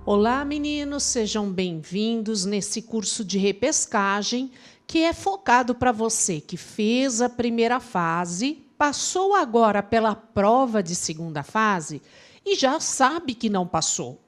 Olá, meninos, sejam bem-vindos nesse curso de repescagem que é focado para você que fez a primeira fase, passou agora pela prova de segunda fase e já sabe que não passou.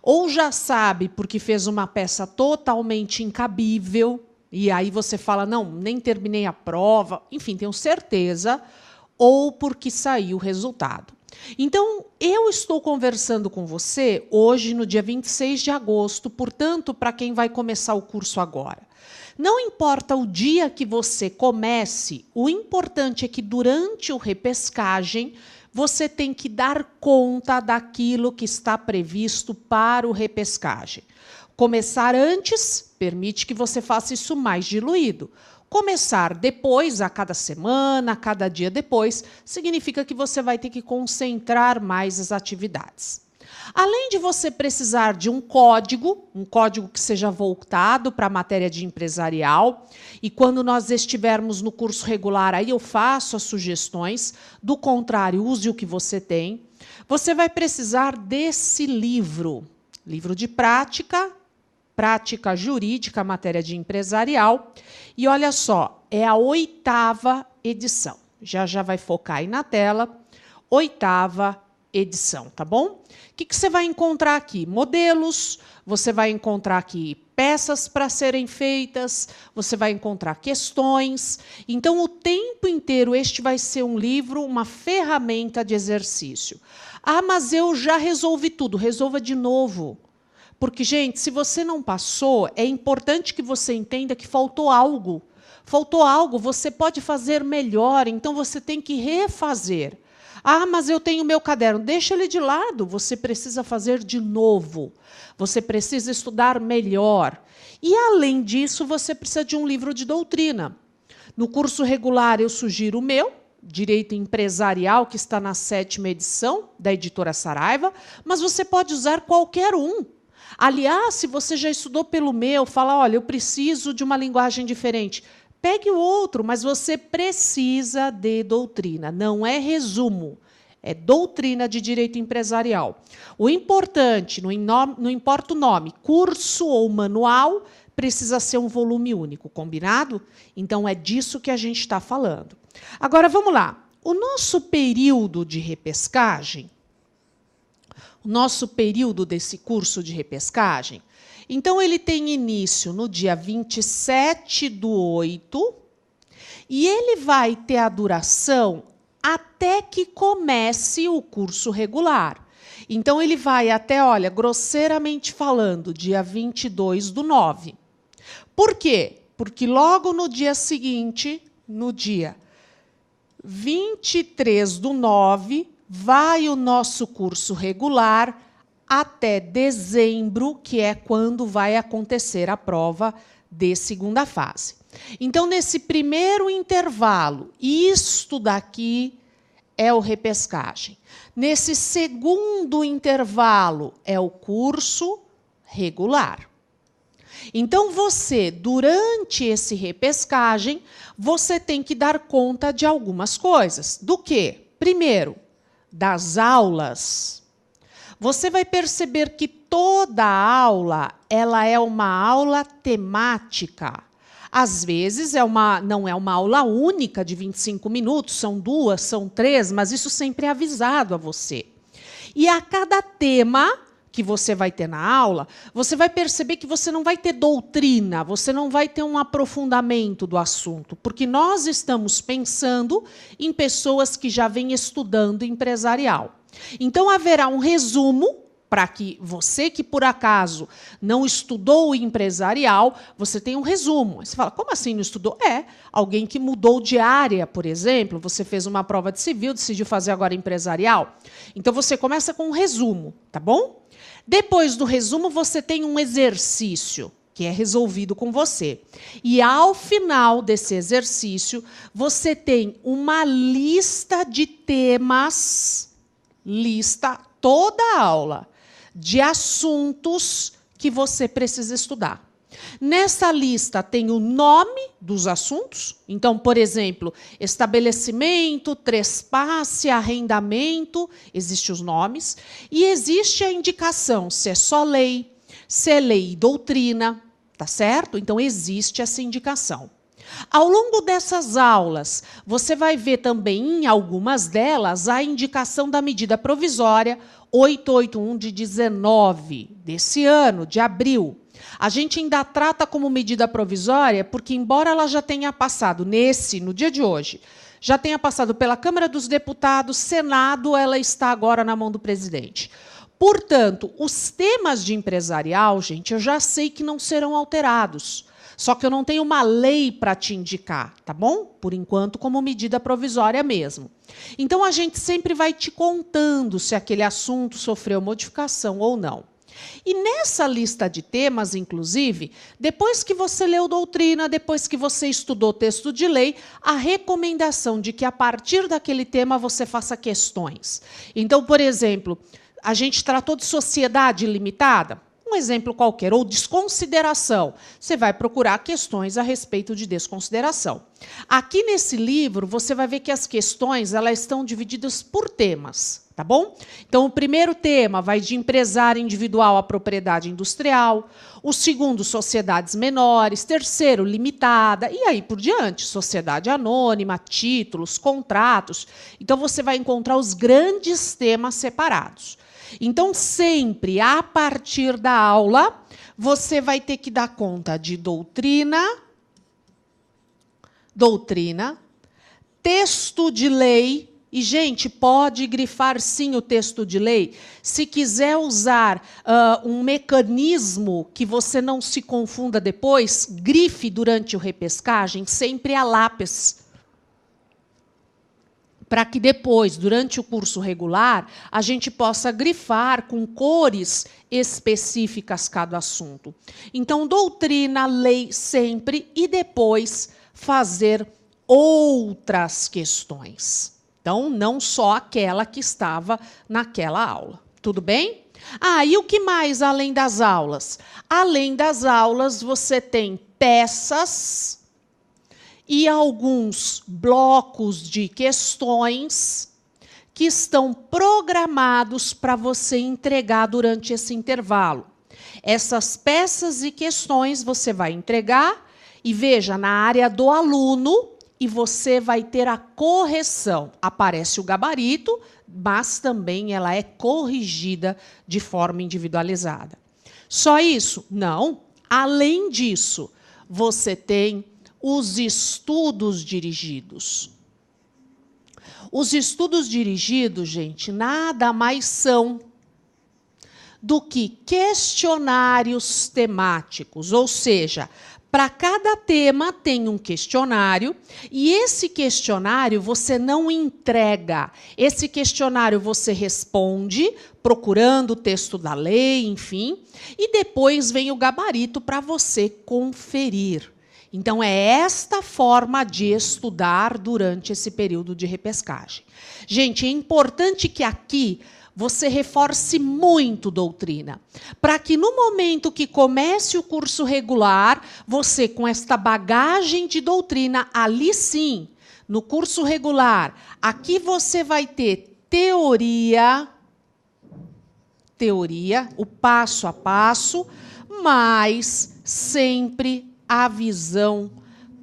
Ou já sabe porque fez uma peça totalmente incabível e aí você fala, não, nem terminei a prova, enfim, tenho certeza, ou porque saiu o resultado. Então, eu estou conversando com você hoje, no dia 26 de agosto, portanto, para quem vai começar o curso agora. Não importa o dia que você comece, o importante é que durante o repescagem, você tem que dar conta daquilo que está previsto para o repescagem. Começar antes permite que você faça isso mais diluído. Começar depois, a cada semana, a cada dia depois, significa que você vai ter que concentrar mais as atividades. Além de você precisar de um código que seja voltado para a matéria de empresarial, e quando nós estivermos no curso regular, aí eu faço as sugestões, do contrário, use o que você tem. Você vai precisar desse livro de prática jurídica, matéria de empresarial. E olha só, é a 8ª edição. Já vai focar aí na tela. 8ª edição, tá bom? O que você vai encontrar aqui? Modelos, você vai encontrar aqui peças para serem feitas, você vai encontrar questões. Então, o tempo inteiro, este vai ser um livro, uma ferramenta de exercício. Ah, mas eu já resolvi tudo. Resolva de novo. Porque, gente, se você não passou, é importante que você entenda que faltou algo. Faltou algo, você pode fazer melhor, então você tem que refazer. Ah, mas eu tenho meu caderno. Deixa ele de lado, você precisa fazer de novo. Você precisa estudar melhor. E, além disso, você precisa de um livro de doutrina. No curso regular, eu sugiro o meu, Direito Empresarial, que está na 7ª edição, da editora Saraiva, mas você pode usar qualquer um. Aliás, se você já estudou pelo meu, fala, olha, eu preciso de uma linguagem diferente. Pegue o outro, mas você precisa de doutrina. Não é resumo, é doutrina de direito empresarial. O importante, não importa o nome, curso ou manual, precisa ser um volume único, combinado? Então, é disso que a gente está falando. Agora, vamos lá. O nosso período de repescagem, o nosso período desse curso de repescagem, então, ele tem início no dia 27/8 e ele vai ter a duração até que comece o curso regular. Então, ele vai até, olha, grosseiramente falando, dia 22/9. Por quê? Porque logo no dia seguinte, no dia 23/9, vai o nosso curso regular até dezembro, que é quando vai acontecer a prova de segunda fase. Então, nesse primeiro intervalo, isto daqui é o repescagem. Nesse segundo intervalo, é o curso regular. Então, você, durante esse repescagem, você tem que dar conta de algumas coisas. Do quê? Primeiro, das aulas. Você vai perceber que toda aula ela é uma aula temática. Às vezes, não é uma aula única de 25 minutos, são 2, são 3, mas isso sempre é avisado a você. E a cada tema que você vai ter na aula, você vai perceber que você não vai ter doutrina, você não vai ter um aprofundamento do assunto, porque nós estamos pensando em pessoas que já vêm estudando empresarial. Então, haverá um resumo para que você que, por acaso, não estudou o empresarial, você tenha um resumo. Você fala, como assim não estudou? Alguém que mudou de área, por exemplo, você fez uma prova de civil, decidiu fazer agora empresarial. Então, você começa com um resumo, tá bom? Depois do resumo, você tem um exercício, que é resolvido com você. E, ao final desse exercício, você tem uma lista de temas, toda a aula, de assuntos que você precisa estudar. Nessa lista tem o nome dos assuntos. Então, por exemplo, estabelecimento, trespasse, arrendamento, existem os nomes. E existe a indicação se é só lei, se é lei e doutrina, tá certo? Então, existe essa indicação. Ao longo dessas aulas, você vai ver também, em algumas delas, a indicação da medida provisória 881 de 19 desse ano, de abril. A gente ainda trata como medida provisória porque, embora ela já tenha passado no dia de hoje, já tenha passado pela Câmara dos Deputados, Senado, ela está agora na mão do presidente. Portanto, os temas de empresarial, gente, eu já sei que não serão alterados. Só que eu não tenho uma lei para te indicar, tá bom? Por enquanto, como medida provisória mesmo. Então, a gente sempre vai te contando se aquele assunto sofreu modificação ou não. E nessa lista de temas, inclusive, depois que você leu doutrina, depois que você estudou texto de lei, a recomendação de que, a partir daquele tema, você faça questões. Então, por exemplo, a gente tratou de sociedade limitada. Um exemplo qualquer, ou desconsideração. Você vai procurar questões a respeito de desconsideração. Aqui nesse livro, você vai ver que as questões elas estão divididas por temas, tá bom? Então, o primeiro tema vai de empresário individual à propriedade industrial. O segundo, sociedades menores. Terceiro, limitada. E aí por diante, sociedade anônima, títulos, contratos. Então, você vai encontrar os grandes temas separados. Então, sempre, a partir da aula, você vai ter que dar conta de doutrina, texto de lei, e, gente, pode grifar, sim, o texto de lei. Se quiser usar um mecanismo que você não se confunda depois, grife durante o repescagem, sempre a lápis, para que depois, durante o curso regular, a gente possa grifar com cores específicas cada assunto. Então, doutrina, lei sempre, e depois fazer outras questões. Então, não só aquela que estava naquela aula. Tudo bem? E o que mais além das aulas? Além das aulas, você tem peças e alguns blocos de questões que estão programados para você entregar durante esse intervalo. Essas peças e questões você vai entregar e, veja, na área do aluno, e você vai ter a correção. Aparece o gabarito, mas também ela é corrigida de forma individualizada. Só isso? Não. Além disso, você tem os estudos dirigidos. Os estudos dirigidos, gente, nada mais são do que questionários temáticos, ou seja, para cada tema tem um questionário, e esse questionário você não entrega. Esse questionário você responde, procurando o texto da lei, enfim, e depois vem o gabarito para você conferir. Então, é esta forma de estudar durante esse período de repescagem. Gente, é importante que aqui você reforce muito doutrina, para que no momento que comece o curso regular, você, com esta bagagem de doutrina, ali sim, no curso regular, aqui você vai ter teoria, o passo a passo, mas sempre a visão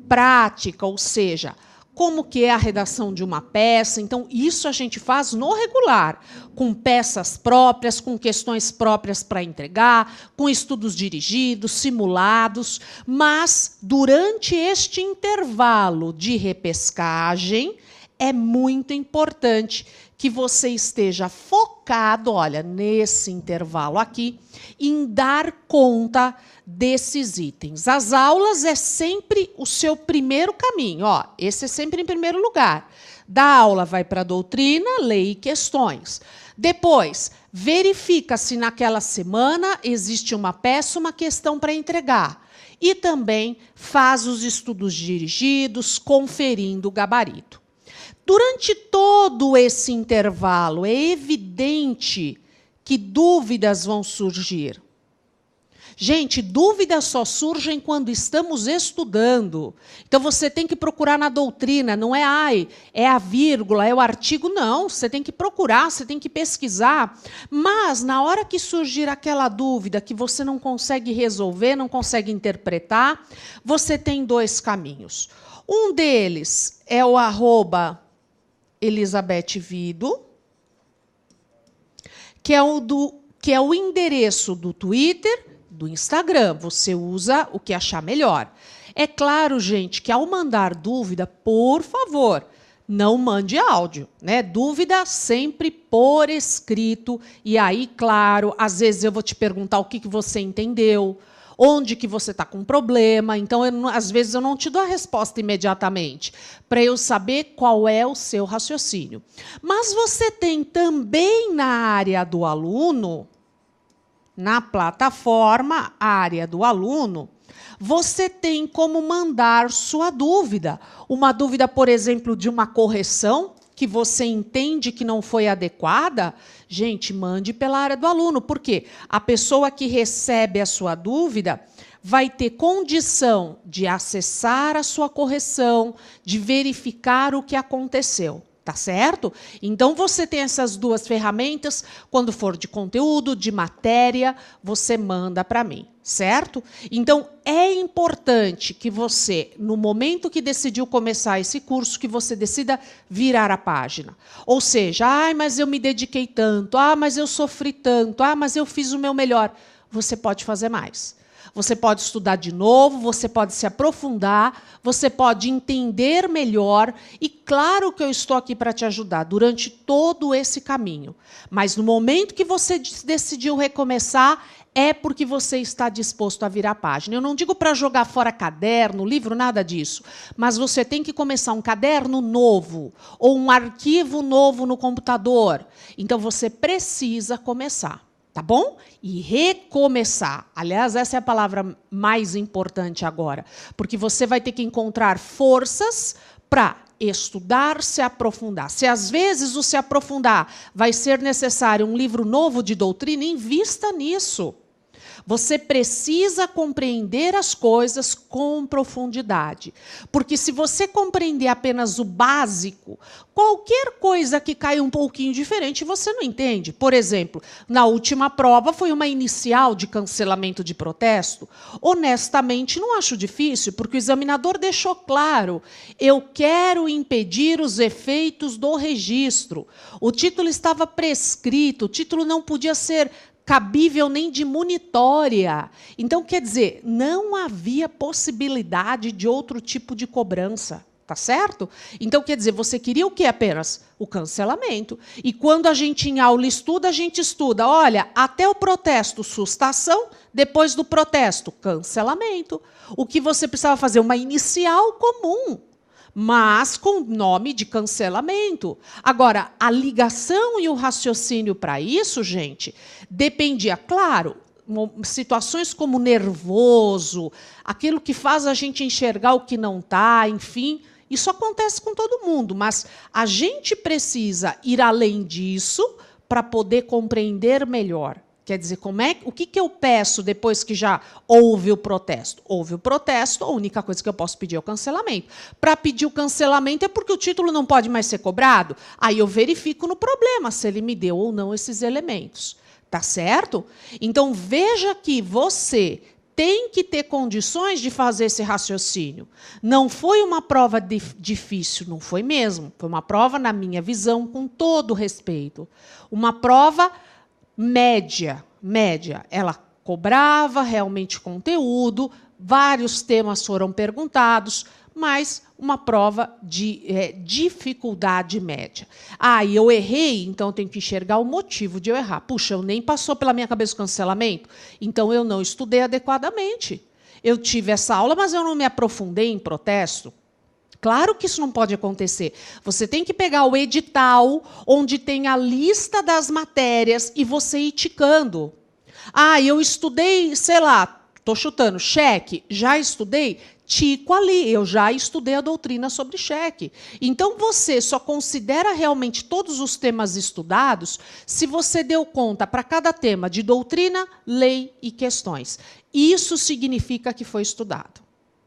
prática, ou seja, como que é a redação de uma peça. Então, isso a gente faz no regular, com peças próprias, com questões próprias para entregar, com estudos dirigidos, simulados, mas, durante este intervalo de repescagem, é muito importante que você esteja focado, olha, nesse intervalo aqui, em dar conta desses itens. As aulas é sempre o seu primeiro caminho, ó, esse é sempre em primeiro lugar. Da aula vai para a doutrina, lei e questões. Depois, verifica se naquela semana existe uma peça, uma questão para entregar. E também faz os estudos dirigidos, conferindo o gabarito. Durante todo esse intervalo, é evidente que dúvidas vão surgir. Gente, dúvidas só surgem quando estamos estudando. Então, você tem que procurar na doutrina, não é, é a vírgula, é o artigo, não. Você tem que procurar, você tem que pesquisar. Mas, na hora que surgir aquela dúvida que você não consegue resolver, não consegue interpretar, você tem dois caminhos. Um deles é o @ElizabethVido, que é o endereço do Twitter, do Instagram. Você usa o que achar melhor. É claro, gente, que ao mandar dúvida, por favor, não mande áudio, né? Dúvida sempre por escrito. E aí, claro, às vezes eu vou te perguntar o que você entendeu, onde que você está com problema. Então, às vezes, eu não te dou a resposta imediatamente, para eu saber qual é o seu raciocínio. Mas você tem também na área do aluno, na plataforma Área do Aluno, você tem como mandar sua dúvida. Uma dúvida, por exemplo, de uma correção que você entende que não foi adequada, gente, mande pela Área do Aluno. Por quê? A pessoa que recebe a sua dúvida vai ter condição de acessar a sua correção, de verificar o que aconteceu. Tá certo? Então, você tem essas duas ferramentas. Quando for de conteúdo, de matéria, você manda para mim, certo? Então, é importante que você, no momento que decidiu começar esse curso, que você decida virar a página. Ou seja, mas eu me dediquei tanto, mas eu sofri tanto, mas eu fiz o meu melhor. Você pode fazer mais. Você pode estudar de novo, você pode se aprofundar, você pode entender melhor. E claro que eu estou aqui para te ajudar durante todo esse caminho. Mas no momento que você decidiu recomeçar, é porque você está disposto a virar a página. Eu não digo para jogar fora caderno, livro, nada disso. Mas você tem que começar um caderno novo ou um arquivo novo no computador. Então, você precisa começar. Tá bom? E recomeçar. Aliás, essa é a palavra mais importante agora. Porque você vai ter que encontrar forças para estudar, se aprofundar. Se às vezes o se aprofundar vai ser necessário um livro novo de doutrina, invista nisso. Você precisa compreender as coisas com profundidade. Porque se você compreender apenas o básico, qualquer coisa que caia um pouquinho diferente, você não entende. Por exemplo, na última prova foi uma inicial de cancelamento de protesto. Honestamente, não acho difícil, porque o examinador deixou claro: eu quero impedir os efeitos do registro. O título estava prescrito, o título não podia ser cabível nem de monitória. Então, quer dizer, não havia possibilidade de outro tipo de cobrança. Tá certo? Então, quer dizer, você queria o quê apenas? O cancelamento. E quando a gente em aula estuda, a gente estuda, olha, até o protesto, sustação, depois do protesto, cancelamento. O que você precisava fazer? Uma inicial comum, mas com nome de cancelamento. Agora, a ligação e o raciocínio para isso, gente, dependia, claro, situações como nervoso, aquilo que faz a gente enxergar o que não está, enfim, isso acontece com todo mundo, mas a gente precisa ir além disso para poder compreender melhor. Quer dizer, o que eu peço depois que já houve o protesto? Houve o protesto, a única coisa que eu posso pedir é o cancelamento. Para pedir o cancelamento é porque o título não pode mais ser cobrado. Aí eu verifico no problema se ele me deu ou não esses elementos. Tá certo? Então, veja que você tem que ter condições de fazer esse raciocínio. Não foi uma prova difícil, não foi mesmo. Foi uma prova, na minha visão, com todo respeito. Uma prova média. Ela cobrava realmente conteúdo, vários temas foram perguntados, mas uma prova de dificuldade média. E eu errei, então eu tenho que enxergar o motivo de eu errar. Puxa, nem passou pela minha cabeça o cancelamento, então eu não estudei adequadamente. Eu tive essa aula, mas eu não me aprofundei em protesto. Claro que isso não pode acontecer. Você tem que pegar o edital, onde tem a lista das matérias, e você ir ticando. Eu estudei, sei lá, estou chutando, cheque, já estudei? tico ali, eu já estudei a doutrina sobre cheque. Então, você só considera realmente todos os temas estudados se você deu conta para cada tema de doutrina, lei e questões. Isso significa que foi estudado.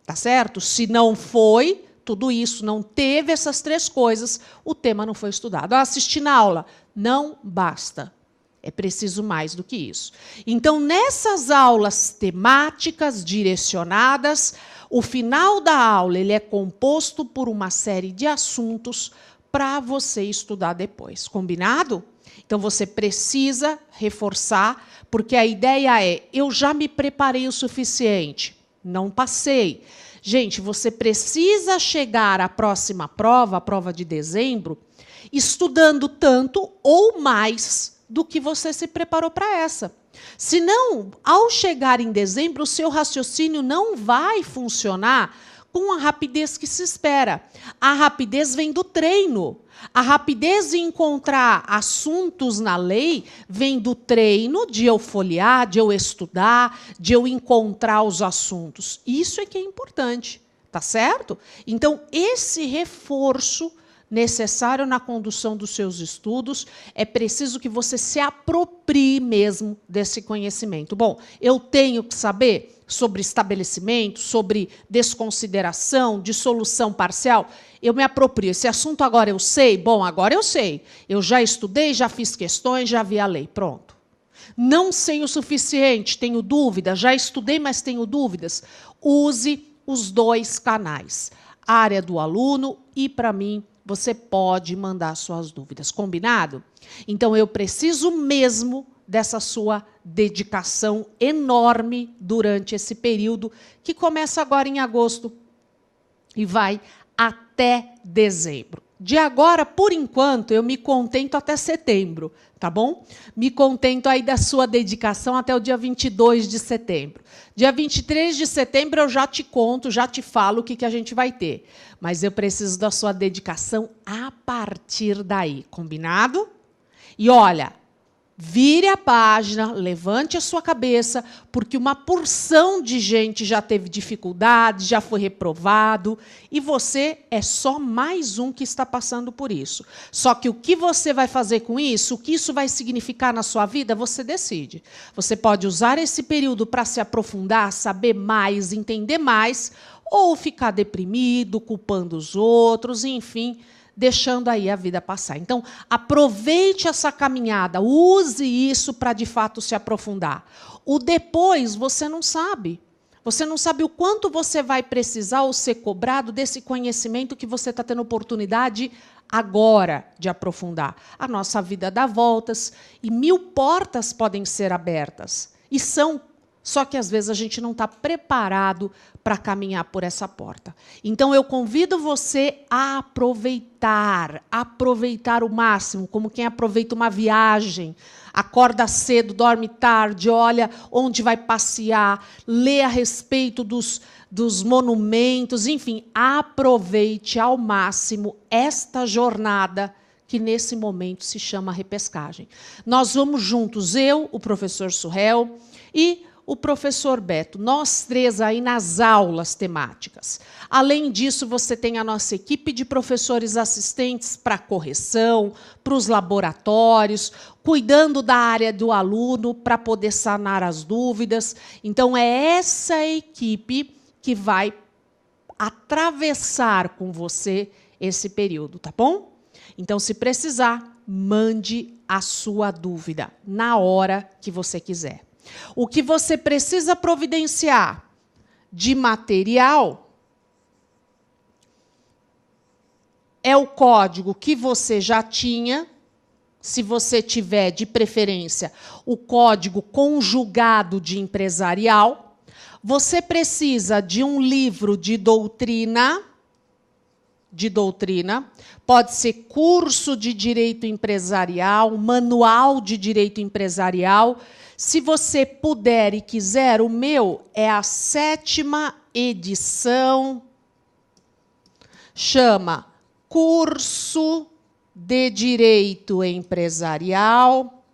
Tá certo? Se não foi, tudo isso, não teve essas 3 coisas, o tema não foi estudado. Assistir na aula não basta. É preciso mais do que isso. Então, nessas aulas temáticas direcionadas, o final da aula ele é composto por uma série de assuntos para você estudar depois. Combinado? Então, você precisa reforçar, porque a ideia é, eu já me preparei o suficiente, não passei. Gente, você precisa chegar à próxima prova, a prova de dezembro, estudando tanto ou mais do que você se preparou para essa. Senão, ao chegar em dezembro, o seu raciocínio não vai funcionar com a rapidez que se espera. A rapidez vem do treino. A rapidez de encontrar assuntos na lei vem do treino, de eu folhear, de eu estudar, de eu encontrar os assuntos. Isso é que é importante, tá certo? Então, esse reforço necessário na condução dos seus estudos, é preciso que você se aproprie mesmo desse conhecimento. Bom, eu tenho que saber sobre estabelecimento, sobre desconsideração, dissolução parcial. Eu me aproprio. Esse assunto agora eu sei? Bom, agora eu sei. Eu já estudei, já fiz questões, já vi a lei. Pronto. Não sei o suficiente, tenho dúvidas, já estudei, mas tenho dúvidas. Use os 2 canais. A área do aluno e, para mim, você pode mandar suas dúvidas. Combinado? Então, eu preciso mesmo dessa sua dedicação enorme durante esse período, que começa agora em agosto e vai até dezembro. De agora, por enquanto, eu me contento até setembro, tá bom? Me contento aí da sua dedicação até o dia 22 de setembro. Dia 23 de setembro eu já te conto, já te falo o que a gente vai ter. Mas eu preciso da sua dedicação a partir daí, combinado? E olha, vire a página, levante a sua cabeça, porque uma porção de gente já teve dificuldade, já foi reprovado, e você é só mais um que está passando por isso. Só que o que você vai fazer com isso, o que isso vai significar na sua vida, você decide. Você pode usar esse período para se aprofundar, saber mais, entender mais, ou ficar deprimido, culpando os outros, enfim, deixando aí a vida passar. Então, aproveite essa caminhada, use isso para, de fato, se aprofundar. O depois, você não sabe. Você não sabe o quanto você vai precisar ou ser cobrado desse conhecimento que você está tendo oportunidade agora de aprofundar. A nossa vida dá voltas e 1000 portas podem ser abertas. E são. Só que, às vezes, a gente não está preparado para caminhar por essa porta. Então, eu convido você a aproveitar o máximo, como quem aproveita uma viagem. Acorda cedo, dorme tarde, olha onde vai passear, lê a respeito dos monumentos, enfim, aproveite ao máximo esta jornada que, nesse momento, se chama repescagem. Nós vamos juntos, eu, o professor Surrell e o professor Beto, nós 3 aí nas aulas temáticas. Além disso, você tem a nossa equipe de professores assistentes para correção, para os laboratórios, cuidando da área do aluno para poder sanar as dúvidas. Então, é essa equipe que vai atravessar com você esse período, tá bom? Então, se precisar, mande a sua dúvida na hora que você quiser. O que você precisa providenciar de material é o código que você já tinha, se você tiver, de preferência, o código conjugado de empresarial. Você precisa de um livro de doutrina, pode ser curso de direito empresarial, manual de direito empresarial. Se você puder e quiser, o meu é a 7ª edição, chama Curso de Direito Empresarial,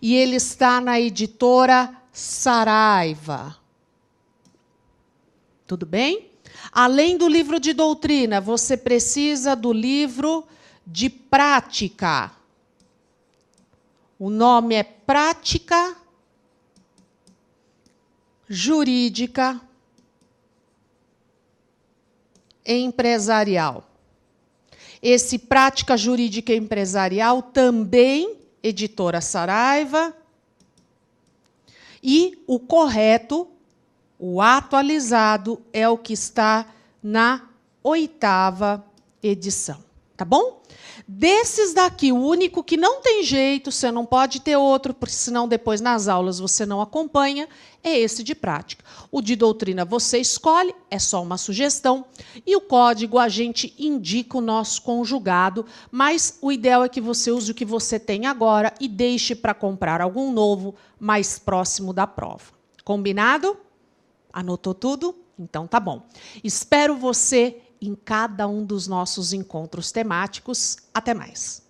e ele está na editora Saraiva. Tudo bem? Além do livro de doutrina, você precisa do livro de prática. O nome é Prática Jurídica Empresarial. Esse Prática Jurídica Empresarial também, editora Saraiva, e o correto, o atualizado, é o que está na 8ª edição. Tá bom? Desses daqui, o único que não tem jeito, você não pode ter outro, porque senão depois nas aulas você não acompanha, é esse de prática. O de doutrina você escolhe, é só uma sugestão, e o código a gente indica o nosso conjugado, mas o ideal é que você use o que você tem agora e deixe para comprar algum novo mais próximo da prova. Combinado? Anotou tudo? Então tá bom. Espero você em cada um dos nossos encontros temáticos. Até mais!